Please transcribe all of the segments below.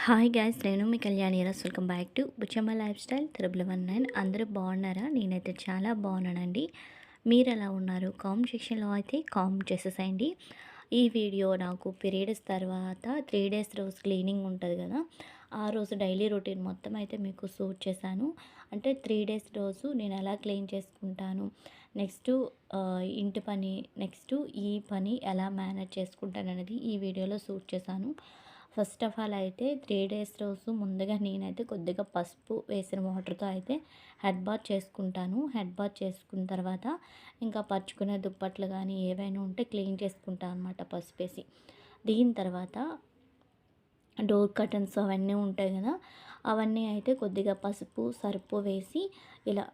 Hi guys, నేను మీ కళ్యాణి రస్. Welcome back to Buchamma lifestyle 319. అందరూ బాగున్నారా? నేనైతే చాలా బాగున్నానండి. మీరు ఎలా ఉన్నారు? కామెంట్ సెక్షన్లో అయితే కామెంట్ చేసేసేయండి. ఈ వీడియో నాకు పీరియడ్స్ తర్వాత 3 డేస్ రోజు క్లీనింగ్ ఉంటుంది కదా, ఆ రోజు డైలీ రొటీన్ మొత్తం అయితే మీకు షూట్ చేశాను. అంటే 3 డేస్ రోజు నేను ఎలా క్లీన్ చేసుకుంటాను, నెక్స్ట్ ఇంటి పని, నెక్స్ట్ ఈ పని ఎలా మేనేజ్ చేసుకుంటాను అనేది ఈ వీడియోలో షూట్ చేశాను. ఫస్ట్ ఆఫ్ ఆల్ అయితే 3 డేస్ రోజు ముందుగా నేనైతే కొద్దిగా పసుపు వేసిన వాటర్తో అయితే హెడ్ బాత్ చేసుకుంటాను. హెడ్ బాత్ చేసుకున్న తర్వాత ఇంకా పరుచుకునే దుప్పట్లు కానీ ఏవైనా ఉంటే క్లీన్ చేసుకుంటాను అనమాట పసుపు వేసి. దీని తర్వాత డోర్ కర్టన్స్ అవన్నీ ఉంటాయి కదా, అవన్నీ అయితే కొద్దిగా పసుపు సర్పు వేసి ఇలా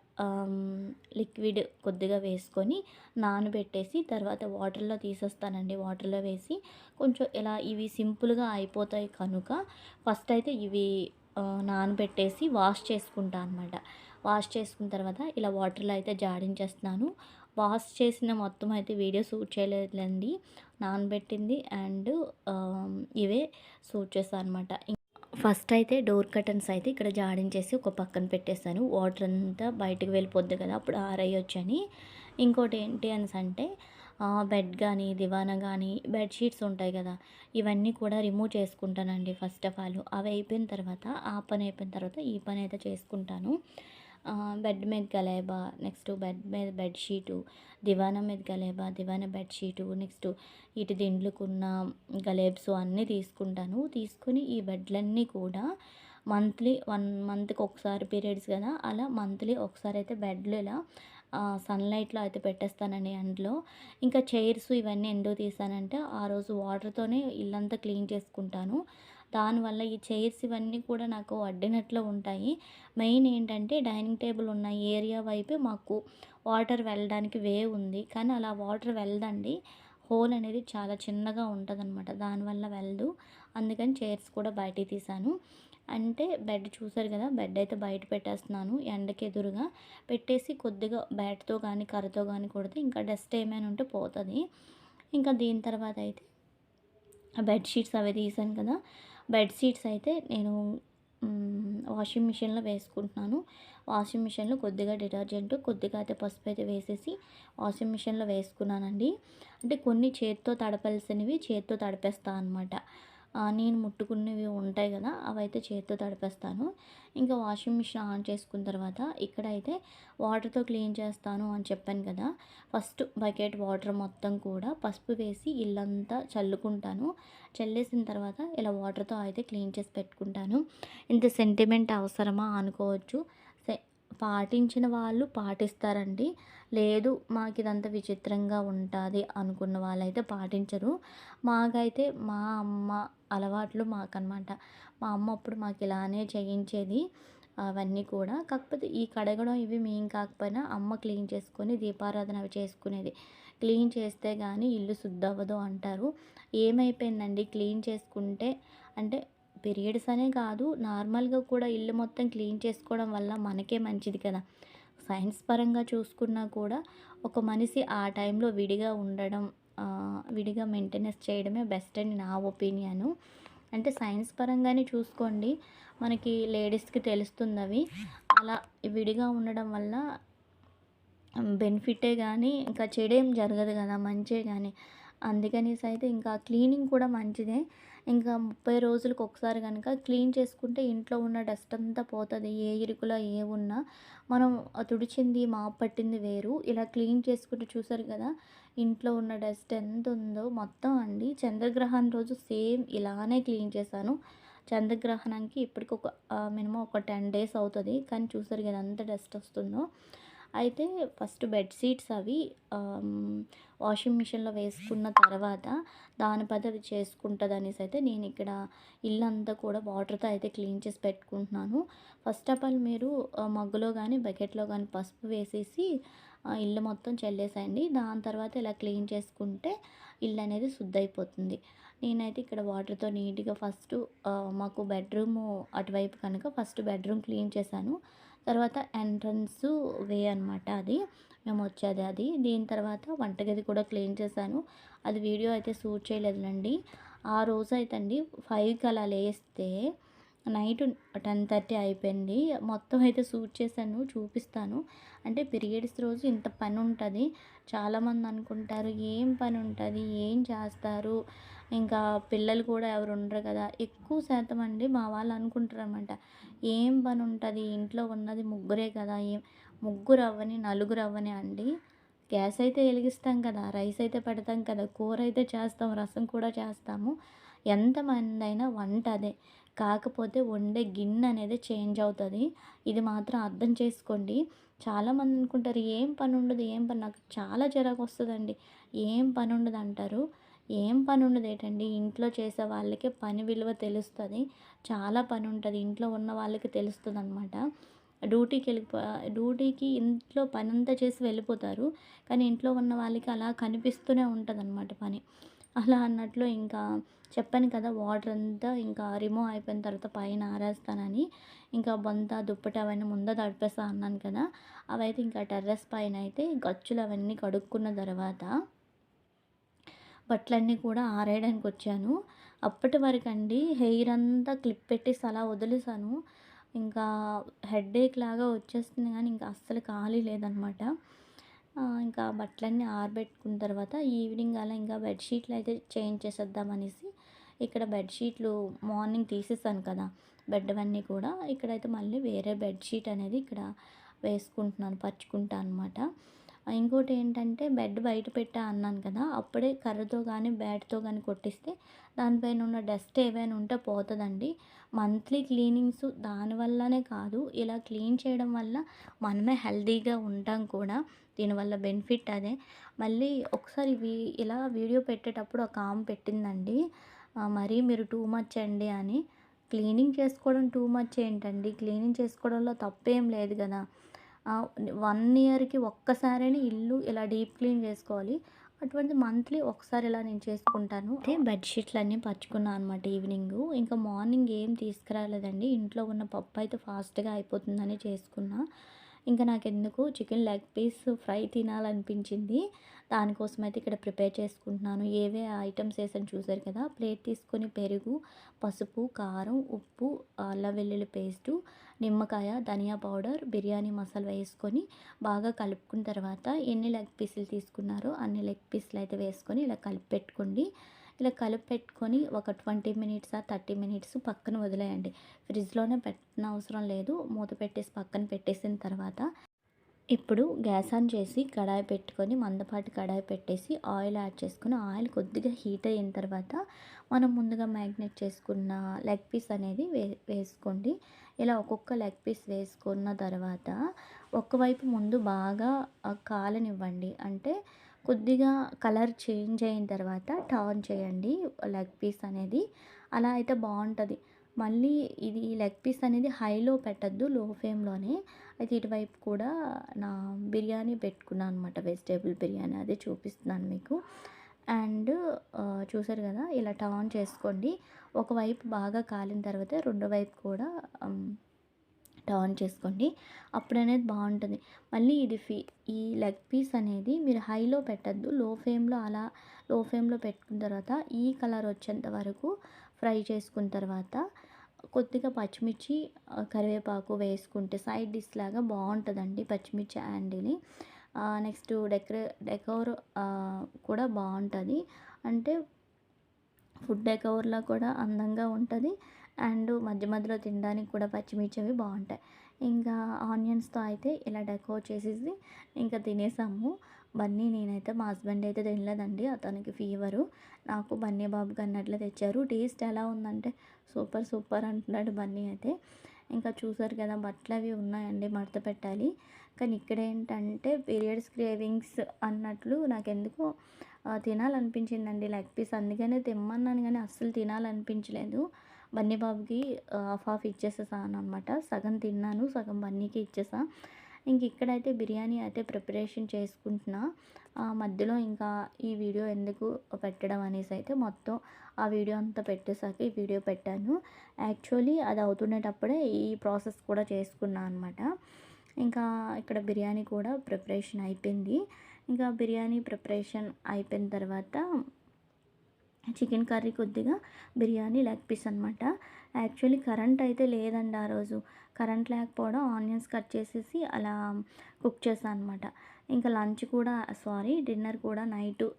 లిక్విడ్ కొద్దిగా వేసుకొని నానబెట్టేసి తర్వాత వాటర్లో తీసేస్తానండి. వాటర్లో వేసి కొంచెం ఇలా ఇవి సింపుల్గా అయిపోతాయి కనుక ఫస్ట్ అయితే ఇవి నానబెట్టేసి వాష్ చేసుకుంటా అనమాట. వాష్ చేసుకున్న తర్వాత ఇలా వాటర్లో అయితే జాడించేస్తున్నాను. వాష్ చేసిన మొత్తం అయితే వీడియో షూట్ చేయలేదండి, నానబెట్టింది అండ్ ఇవే షూట్ చేస్తాను అనమాట. ఫస్ట్ అయితే డోర్ కర్టన్స్ అయితే ఇక్కడ జాడించేసి ఒక పక్కన పెట్టేస్తాను. వాటర్ అంతా బయటకు వెళ్ళిపోద్ది కదా, అప్పుడు ఆరేయొచ్చని. ఇంకోటి ఏంటి అంటే బెడ్ కానీ దివానా కానీ బెడ్షీట్స్ ఉంటాయి కదా, ఇవన్నీ కూడా రిమూవ్ చేసుకుంటానండి ఫస్ట్ ఆఫ్ ఆల్. అవి అయిపోయిన తర్వాత ఆ పని అయిపోయిన తర్వాత ఈ పని అయితే చేసుకుంటాను. బెడ్ మీద గలేబా, నెక్స్ట్ బెడ్ మీద బెడ్షీటు, దివానా మీద గలేబా, దివానా బెడ్షీటు, నెక్స్ట్ ఇటు దిండ్లుకున్న గలేబ్స్ అన్నీ తీసుకుంటాను. తీసుకొని ఈ బెడ్లన్నీ కూడా మంత్లీ 1 మంత్కి ఒకసారి పీరియడ్స్ కదా, అలా మంత్లీ ఒకసారి అయితే బెడ్లు ఇలా సన్లైట్లో అయితే పెట్టేస్తానండి అందులో. ఇంకా చైర్స్ ఇవన్నీ ఎందుకు తీసానంటే ఆ రోజు వాటర్తోనే ఇల్లంతా క్లీన్ చేసుకుంటాను. దానివల్ల ఈ చైర్స్ ఇవన్నీ కూడా నాకు అడ్డినట్లు ఉంటాయి. మెయిన్ ఏంటంటే డైనింగ్ టేబుల్ ఉన్న ఏరియా వైపే మాకు వాటర్ వెళ్ళడానికి వే ఉంది, కానీ అలా వాటర్ వెళ్ళదండి. హోల్ అనేది చాలా చిన్నగా ఉంటుందన్నమాట, దానివల్ల వెళ్ళదు. అందుకని చైర్స్ కూడా బయటికి తీసాను. అంటే బెడ్ చూసారు కదా, బెడ్ అయితే బయట పెట్టేస్తున్నాను ఎండకి ఎదురుగా పెట్టేసి కొద్దిగా బ్యాట్తో కానీ కర్రతో కానీ కొడితే ఇంకా డస్ట్ ఏమైనా ఉంటే పోతుంది. ఇంకా దీని తర్వాత అయితే బెడ్షీట్స్ అవి తీసాను కదా, బెడ్షీట్స్ అయితే నేను వాషింగ్ మిషన్లో వేసుకుంటున్నాను. వాషింగ్ మిషన్లో కొద్దిగా డిటర్జెంట్, కొద్దిగా అయితే పసుపు అయితే వేసేసి వాషింగ్ మిషన్లో వేసుకున్నానండి. అంటే కొన్ని చేత్తో తడపాల్సినవి చేత్తో తడిపేస్తాను అనమాట. నేను ముట్టుకున్నవి ఉంటాయి కదా, అవైతే చేత్తో తడిపేస్తాను. ఇంకా వాషింగ్ మిషన్ ఆన్ చేసుకున్న తర్వాత ఇక్కడైతే వాటర్తో క్లీన్ చేస్తాను అని చెప్పాను కదా, ఫస్ట్ బకెట్ వాటర్ మొత్తం కూడా పసుపు వేసి ఇల్లంతా చల్లుకుంటాను. చల్లేసిన తర్వాత ఇలా వాటర్తో అయితే క్లీన్ చేసి పెట్టుకుంటాను. ఇంత సెంటిమెంట్ అవసరమా అనుకోవచ్చు. పాటించిన వాళ్ళు పాటిస్తారండి. లేదు మాకు ఇదంతా విచిత్రంగా ఉంటుంది అనుకున్న వాళ్ళైతే పాటించరు. మాకైతే మా అమ్మ అలవాట్లు మాకనమాట. మా అమ్మ అప్పుడు మాకు ఇలానే చేయించేది అవన్నీ కూడా. కాకపోతే ఈ కడగడం ఇవి మేము కాకపోయినా అమ్మ క్లీన్ చేసుకొని దీపారాధన అవి చేసుకునేది. క్లీన్ చేస్తే కానీ ఇల్లు శుద్ధవ్వదు అంటారు. ఏమైపోయిందండి, క్లీన్ చేసుకుంటే అంటే పీరియడ్స్ అనే కాదు, నార్మల్గా కూడా ఇల్లు మొత్తం క్లీన్ చేసుకోవడం వల్ల మనకే మంచిది కదా. సైన్స్ పరంగా చూసుకున్నా కూడా ఒక మనిషి ఆ టైంలో విడిగా ఉండడం, విడిగా మెయింటెనెన్స్ చేయడమే బెస్ట్ అని నా ఒపీనియను. అంటే సైన్స్ పరంగానే చూసుకోండి, మనకి లేడీస్కి తెలుస్తుంది అవి. అలా విడిగా ఉండడం వల్ల బెనిఫిటే కానీ ఇంకా చెడేం జరగదు కదా, మంచే కానీ. అందుకనేసి అయితే ఇంకా క్లీనింగ్ కూడా మంచిదే. ఇంకా 30 రోజులకు ఒకసారి కనుక క్లీన్ చేసుకుంటే ఇంట్లో ఉన్న డస్ట్ అంతా పోతుంది. ఏ ఇరుకులో ఏ ఉన్నా మనం తుడిచింది మాప్ పట్టింది వేరు. ఇలా క్లీన్ చేసుకుంటే చూసారు కదా ఇంట్లో ఉన్న డస్ట్ ఎంత ఉందో మొత్తం అండి. చంద్రగ్రహణం రోజు సేమ్ ఇలానే క్లీన్ చేశాను. చంద్రగ్రహణానికి ఇప్పటికి ఒక మినిమం ఒక 10 డేస్ అవుతుంది, కానీ చూసారు కదా ఎంత డస్ట్ వస్తుందో. అయితే ఫస్ట్ బెడ్షీట్స్ అవి వాషింగ్ మిషన్లో వేసుకున్న తర్వాత దాని పది అది చేసుకుంటుంది అనేసి అయితే నేను ఇక్కడ ఇల్లంతా కూడా వాటర్తో అయితే క్లీన్ చేసి పెట్టుకుంటున్నాను. ఫస్ట్ ఆఫ్ ఆల్ మీరు మగ్గులో కానీ బకెట్లో కానీ పసుపు వేసేసి ఇల్లు మొత్తం చల్లేసేయండి. దాని తర్వాత ఇలా క్లీన్ చేసుకుంటే ఇల్లు అనేది శుద్ధ అయిపోతుంది. నేనైతే ఇక్కడ వాటర్తో నీట్గా ఫస్ట్ మాకు బెడ్రూము అటువైపు కనుక ఫస్ట్ బెడ్రూమ్ క్లీన్ చేశాను. తర్వాత ఎంట్రన్స్ వే అనమాట అది, మేము వచ్చేది అది. దీని తర్వాత వంటగది కూడా క్లీన్ చేశాను. అది వీడియో అయితే షూట్ చేయలేదులండి. ఆ రోజు అయితే అండి 5కి అలా లేస్తే నైట్ 10:30 అయిపోయింది. మొత్తం అయితే షూట్ చేశాను, చూపిస్తాను. అంటే పీరియడ్స్ రోజు ఇంత పనుంటది. చాలామంది అనుకుంటారు ఏం పనుంటది? ఏం చేస్తారు? ఇంకా పిల్లలు కూడా ఎవరు ఉండరు కదా! ఎక్కువ శాతం అండి మా వాళ్ళు అనుకుంటారనమాట. ఏం పనుంటది? ఇంట్లో ఉన్నది ముగ్గురే కదా! ముగ్గురు అవ్వని, నలుగురు అవ్వని అండి. గ్యాస్ అయితే ఎలిగిస్తాం కదా! రైస్ అయితే పెడతాం కదా! కూర అయితే చేస్తాం, రసం కూడా చేస్తాము. ఎంతమందైనా వంట అదే. కాకపోతే వండే గిన్నె అనేది చేంజ్ అవుతది. ఇది మాత్రం అర్థం చేసుకోండి. చాలామంది అనుకుంటారు ఏం పనుండదు, ఏం పని నాకు చాలా చిరాకొస్తదండి. ఏం పనుండదంటారు. ఏం పనుండదేటండి, ఇంట్లో చేసే వాళ్ళకే పని విలువ తెలుస్తది. చాలా పనుంటది. ఇంట్లో ఉన్న వాళ్ళకి తెలుస్తదనమాట. డ్యూటీకి ఇంట్లో పనంతా చేసి వెళ్ళిపోతారు. కానీ ఇంట్లో ఉన్న వాళ్ళకి అలా కనిపిస్తూనే ఉంటదనమాట పని. అలా అన్నట్లు ఇంకా చెప్పాను కదా! వాటర్ అంతా ఇంకా రిమూవ్ అయిపోయిన తర్వాత పైన ఆరేస్తానని. ఇంకా బొంత, దుప్పటి అవన్నీ ముందే తడిపేస్తా అన్నాను కదా! అవైతే ఇంకా టెర్రస్ పైన అయితే గచ్చులు అవన్నీ కడుక్కున్న తర్వాత బట్టలన్నీ కూడా ఆరేయడానికొచ్చాను. అప్పటి వరకండి హెయిర్ అంతా క్లిప్ పెట్టేసి అలా వదిలేసాను. ఇంకా హెడ్‌ఏక్ లాగా వచ్చేస్తుంది గానీ, ఇంకా అస్సలు ఖాళీ లేదనమాట. ఇంకా బట్టలన్నీ ఆరబెట్టుకున్న తర్వాత ఈవినింగ్ అలా ఇంకా బెడ్‌షీట్‌లయితే చేంజ్ చేసేద్దామనేసి ఇక్కడ బెడ్‌షీట్లు మార్నింగ్ తీసేసాను కదా! బెడ్‌వన్నీ కూడా. ఇక్కడైతే మళ్ళీ వేరే బెడ్‌షీట్ అనేది ఇక్కడ వేసుకుంటున్నాను, పరుచుకుంటా అనమాట. ఇంకోటేంటంటే బెడ్ బయట పెట్టా అన్నాను కదా! అప్పుడే కర్రతో గానీ, బ్యాట్‌తో గానీ కొట్టిస్తే దానిపైన ఉన్న డస్ట్ ఏవైనా ఉంటే పోతదండి. మంత్లీ క్లీనింగ్స్ దానివల్లనే కాదు, ఇలా క్లీన్ చేయడం వల్ల మనమే హెల్తీగా ఉంటాం కూడా. దీనివల్ల బెనిఫిట్ అదే. మళ్ళీ ఒకసారి ఇలా వీడియో పెట్టేటప్పుడు ఒక ఆమె పెట్టిందండి. మరీ మీరు టూ మచ్ అండి అని. క్లీనింగ్ చేసుకోవడం టూ మచ్ ఏంటండి? క్లీనింగ్ చేసుకోవడంలో తప్పేం లేదు గదా! 1 ఇయర్‌కి ఒక్కసారైనా ఇల్లు ఇలా డీప్ క్లీన్ చేసుకోవాలి. అటువంటిది మంత్లీ ఒకసారి ఇలా నేను చేసుకుంటాను. అయితే బెడ్‌షీట్లన్నీ పరుచుకున్నా అనమాట ఈవినింగు. ఇంకా మార్నింగ్ ఏం తీసుకురాలేదండి. ఇంట్లో ఉన్న పప్పు అయితే ఫాస్ట్‌గా అయిపోతుందని చేసుకున్నా. ఇంకా నాకెందుకో చికెన్ లెగ్ పీస్ ఫ్రై తినాలనిపించింది. దానికోసమైతే ఇక్కడ ప్రిపేర్ చేసుకుంటున్నాను. ఏవే ఐటెమ్స్ ఏసాను చూసారు కదా! ప్లేట్ తీసుకొని పెరుగు, పసుపు, కారం, ఉప్పు, అల్లం వెల్లుల్లి పేస్టు, నిమ్మకాయ, ధనియా పౌడర్, బిర్యానీ మసాలా వేసుకొని బాగా కలుపుకున్న తర్వాత ఎన్ని లెగ్ పీసులు తీసుకున్నారో అన్ని లెగ్ పీసులు అయితే వేసుకొని ఇలా కలిపి పెట్టుకోండి. ఇలా కలిపి పెట్టుకొని ఒక 20 మినిట్స్ 30 మినిట్స్ పక్కన వదిలేయండి. ఫ్రిడ్జ్‌లోనే పెట్టనవసరం లేదు. మూత పెట్టేసి పక్కన పెట్టేసిన తర్వాత ఇప్పుడు గ్యాస్ ఆన్ చేసి కడాయి పెట్టుకొని మందపాటి కడాయి పెట్టేసి ఆయిల్ యాడ్ చేసుకొని ఆయిల్ కొద్దిగా హీట్ అయిన తర్వాత మనం ముందుగా మ్యాగ్నేట్ చేసుకున్న లెగ్ పీస్ అనేది వేసుకోండి. ఇలా ఒక్కొక్క లెగ్ పీస్ వేసుకున్న తర్వాత ఒకవైపు ముందు బాగా కాలనివ్వండి. అంటే కొద్దిగా కలర్ చేంజ్ అయిన తర్వాత టర్న్ చేయండి లెగ్ పీస్ అనేది. అలా అయితే బాగుంటుంది. మళ్ళీ ఇది లెగ్ పీస్ అనేది హైలో పెట్టద్దు, లో ఫ్లేమ్‌లోనే. అయితే ఇటువైపు కూడా నా బిర్యానీ పెట్టుకున్నాను అనమాట. వెజిటేబుల్ బిర్యానీ అదే చూపిస్తున్నాను మీకు. అండ్ చూసారు కదా! ఇలా టర్న్ చేసుకోండి. ఒకవైపు బాగా కాలిన తర్వాత రెండో వైపు కూడా టర్న్ చేసుకోండి. అప్పుడనేది బాగుంటుంది. మళ్ళీ ఈ లెగ్ పీస్ అనేది మీరు హైలో పెట్టద్దు, లో ఫ్లేమ్‌లో పెట్టుకున్న తర్వాత ఈ కలర్ వచ్చేంత వరకు ఫ్రై చేసుకున్న తర్వాత కొద్దిగా పచ్చిమిర్చి, కరివేపాకు వేసుకుంటే సైడ్ డిష్ లాగా బాగుంటుందండి పచ్చిమిర్చి అండ్ ఇది. నెక్స్ట్ డెకోర్ కూడా బాగుంటుంది. అంటే ఫుడ్ డెకోర్‌లా కూడా అందంగా ఉంటది. అండ్ మధ్య మధ్యలో తినడానికి కూడా పచ్చిమిర్చి అవి బావుంటాయి. ఇంకా ఆనియన్స్‌తో అయితే ఇలా డెకోర్ చేసేసి ఇంకా తినేసాము. బన్నీ నేనైతే మా హస్బెండ్ అయితే తినలేదండి. అతనికి ఫీవరు. నాకు బన్నీ బాబుకి అన్నట్లే తెచ్చారు. టేస్ట్ ఎలా ఉందంటే సూపర్ సూపర్ అంటున్నాడు బన్నీ అయితే. ఇంకా చూసారు కదా! బట్టలవి ఉన్నాయండి, మడత పెట్టాలి. కానీ ఇక్కడేంటంటే పీరియడ్స్ క్రేవింగ్స్ అన్నట్లు నాకెందుకో తినాలనిపించిందండి లెగ్ పీస్. అందుకనే తెమ్మన్నాను గానీ అస్సలు తినాలనిపించలేదు. బన్నీ బాబుకి హాఫ్ హాఫ్ ఇచ్చేసేసాననమాట. సగం తిన్నాను, సగం బన్నీకి ఇచ్చేసా. ఇక్కడైతే బిర్యానీ అయితే ప్రిపరేషన్ చేసుకుంటున్నా. మధ్యలో ఇంకా ఈ వీడియో ఎందుకు పెట్టడం అనేసి అయితే మొత్తం ఆ వీడియో అంతా పెట్టేసాక ఈ వీడియో పెట్టాను. యాక్చువల్లీ అది అవుతునేటప్పుడే ఈ ప్రాసెస్ కూడా చేసుకున్నా అనమాట. ఇంకా ఇక్కడ బిర్యానీ కూడా ప్రిపరేషన్ అయిపోయింది. ఇంకా బిర్యానీ ప్రిపరేషన్ అయిపోయిన తర్వాత చికెన్ కర్రీ కొద్దిగా బిర్యానీ లెగ్ పీస్ అనమాట. యాక్చువల్లీ కరెంట్ అయితే లేదండి ఆ రోజు. కరెంట్ లేకపోవడం ఆనియన్స్ కట్ చేసేసి అలా కుక్ చేశాను అనమాట. ఇంకా లంచ్ కూడా డిన్నర్ కూడా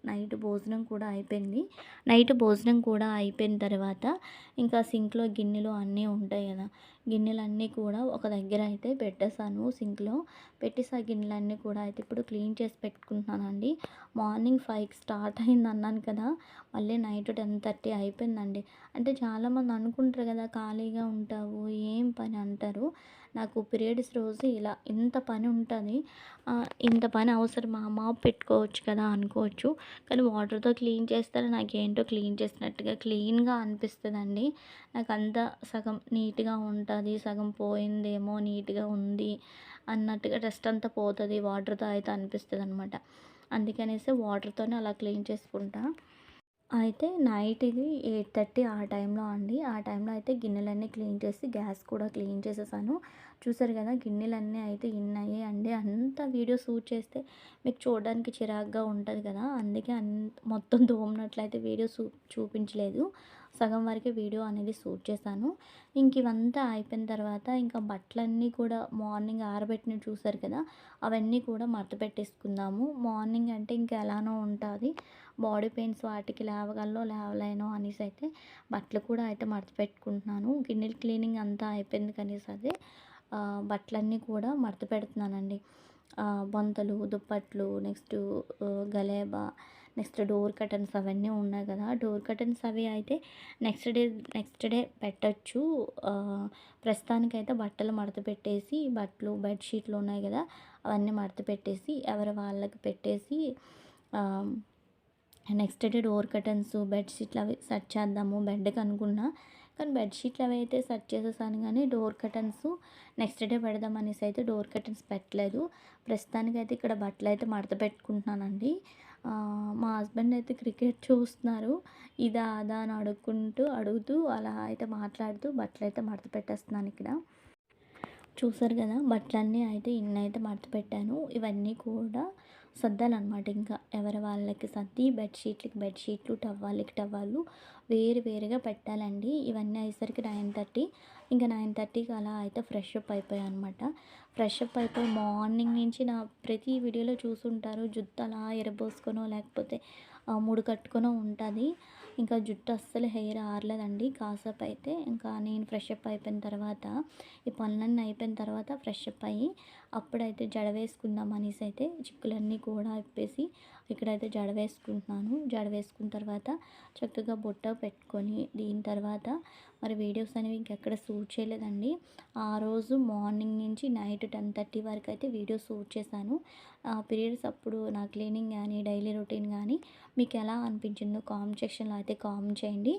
నైట్ భోజనం కూడా అయిపోయింది. నైట్ భోజనం కూడా అయిపోయిన తర్వాత ఇంకా సింక్‌లో గిన్నెలు అన్నీ ఉంటాయి గదా! గిన్నెలన్నీ కూడా ఒక దగ్గర అయితే పెట్టేసాను సింక్‌లో. పెట్టేసి ఆ గిన్నెలన్నీ కూడా అయితే ఇప్పుడు క్లీన్ చేసి పెట్టుకుంటున్నానండి. మార్నింగ్ 5కి స్టార్ట్ అయిందన్నాను కదా! మళ్ళీ నైట్ 10:30 అయిపోయిందండి. అంటే చాలామంది అనుకుంటారు కదా ఖాళీగా ఉంటావు ఏం పని అంటారు. నాకు పీరియడ్స్ రోజు ఇలా ఇంత పని ఉంటుంది. ఇంత పని అవసరమా మాప్ పెట్టుకోవచ్చు కదా అనుకోవచ్చు. కానీ వాటర్తో క్లీన్ చేస్తే నాకేంటో క్లీన్ చేసినట్టుగా క్లీన్గా అనిపిస్తుందండి. నాకు అంతా సగం నీట్గా ఉంటుంది, సగం పోయిందేమో నీట్గా ఉంది అన్నట్టుగా డస్ట్ అంతా పోతుంది వాటర్తో అయితే అనిపిస్తుంది అనమాట. అందుకనేసి వాటర్తోనే అలా క్లీన్ చేసుకుంటా. అయితే నైట్ ఇది 8:30 ఆ టైంలో అండి. ఆ టైంలో అయితే గిన్నెలన్నీ క్లీన్ చేసి గ్యాస్ కూడా క్లీన్ చేసేసాను. చూసారు కదా! గిన్నెలన్నీ అయితే ఇన్నాయి అండి. అంతా వీడియో షూట్ చేస్తే మీకు చూడడానికి చిరాకుగా ఉంటది కదా! అందుకే మొత్తం తోమినట్లయితే వీడియో చూపించలేదు. సగం వరకే వీడియో అనేది షూట్ చేశాను. ఇంక ఇవంతా అయిపోయిన తర్వాత ఇంకా బట్టలన్నీ కూడా మార్నింగ్ ఆరబెట్టినవి చూసారు కదా! అవన్నీ కూడా మడత పెట్టేసుకుందాము. మార్నింగ్ అంటే ఇంకా ఎలానో ఉంటాది. బాడీ పెయిన్స్ వాటికి లేవగలనో లేవలేనో అనేసి అయితే బట్టలు కూడా అయితే మడత పెట్టుకుంటున్నాను. గిన్నెలు క్లీనింగ్ అంతా అయిపోయింది కనేసి అదే బట్టలన్నీ కూడా మడత పెడుతున్నానండి. బొంతలు, దుప్పట్లు, నెక్స్టు గలేబా, నెక్స్ట్ డోర్ కర్టన్స్ అవన్నీ ఉన్నాయి కదా! డోర్ కర్టన్స్ అవి అయితే నెక్స్ట్ డే పెట్టొచ్చు. ప్రస్తుతానికైతే బట్టలు మడత పెట్టేసి బట్టలు, బెడ్‌షీట్లు ఉన్నాయి కదా! అవన్నీ మడత పెట్టేసి ఎవరి వాళ్ళకి పెట్టేసి నెక్స్ట్ డే డోర్ కర్టన్స్, బెడ్‌షీట్లు అవి సెట్ చేద్దాము బెడ్‌కి అనుకున్నా. కానీ బెడ్‌షీట్లు అవి అయితే సెట్ చేసేసాను కానీ డోర్ కర్టన్స్ నెక్స్ట్ డే పెడదాం అనేసి అయితే డోర్ కర్టన్స్ పెట్టలేదు. ప్రస్తుతానికైతే ఇక్కడ బట్టలైతే మడత పెట్టుకుంటున్నానండి. మా హస్బెండ్ అయితే క్రికెట్ చూస్తున్నారు. ఇదా, అదా అని అడుగుతూ అలా అయితే మాట్లాడుతూ బట్టలైతే మడత పెట్టేస్తున్నాను ఇక్కడ. చూసారు కదా! బట్టలన్నీ అయితే ఇన్నైతే మడత పెట్టాను. ఇవన్నీ కూడా సర్దాలనమాట ఇంకా. ఎవరి వాళ్ళకి సర్ది బెడ్‌షీట్లకి బెడ్‌షీట్లు, టవ్వాళ్ళకి టవ్వాళ్ళు వేరుగా పెట్టాలండి. ఇవన్నీ అయ్యేసరికి 9:30. ఇంకా 9:30కి అలా అయితే ఫ్రెష్ అప్ అయిపోయానమాట. ఫ్రెష్ అప్ అయిపోయి మార్నింగ్ నుంచి నా ప్రతి వీడియోలో చూసుంటారు జుట్టు అలా ఎరబోసుకొనో లేకపోతే ముడి కట్టుకొనో ఉంటది. ఇంకా జుట్టు అస్సలు హెయిర్ ఆరలేదండి. కాసేపు అయితే ఇంకా నేను ఫ్రెష్ అప్ అయిపోయిన తర్వాత ఈ పనులన్నీ అయిపోయిన తర్వాత ఫ్రెష్ అప్ అయ్యి అప్పుడైతే జడ వేసుకుందాం అనేసి అయితే చిక్కులన్నీ కూడా ఇప్పేసి ఇక్కడైతే జడ వేసుకుంటున్నాను. జడ వేసుకున్న తర్వాత చక్కగా బొట్టు పెట్టుకొని దీని తర్వాత మరి వీడియోస్ అనేవి ఇంకెక్కడ షూట్ చేయలేదండి. ఆ రోజు మార్నింగ్ నుంచి నైట్ 10:30 వరకు అయితే వీడియో షూట్ చేశాను. పీరియడ్స్ అప్పుడు నా క్లీనింగ్ కానీ డైలీ రొటీన్ కానీ మీకు ఎలా అనిపించిందో కామెంట్ సెక్షన్లో అయితే కామెంట్ చేయండి.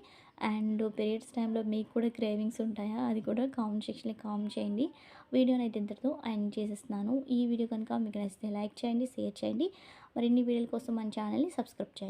అండ్ పీరియడ్స్ టైంలో మీకు కూడా క్రేవింగ్స్ ఉంటాయా? అది కూడా కామెంట్ సెక్షన్‌లో కామెంట్ చేయండి. వీడియోని అయితే ఇంతటితో ఎండ్ చేసేస్తున్నాను. ఈ వీడియో కనుక మీకు నచ్చితే లైక్ చేయండి, షేర్ చేయండి. మరిన్ని వీడియోల కోసం మన ఛానల్‌ని సబ్స్క్రైబ్ చేయండి.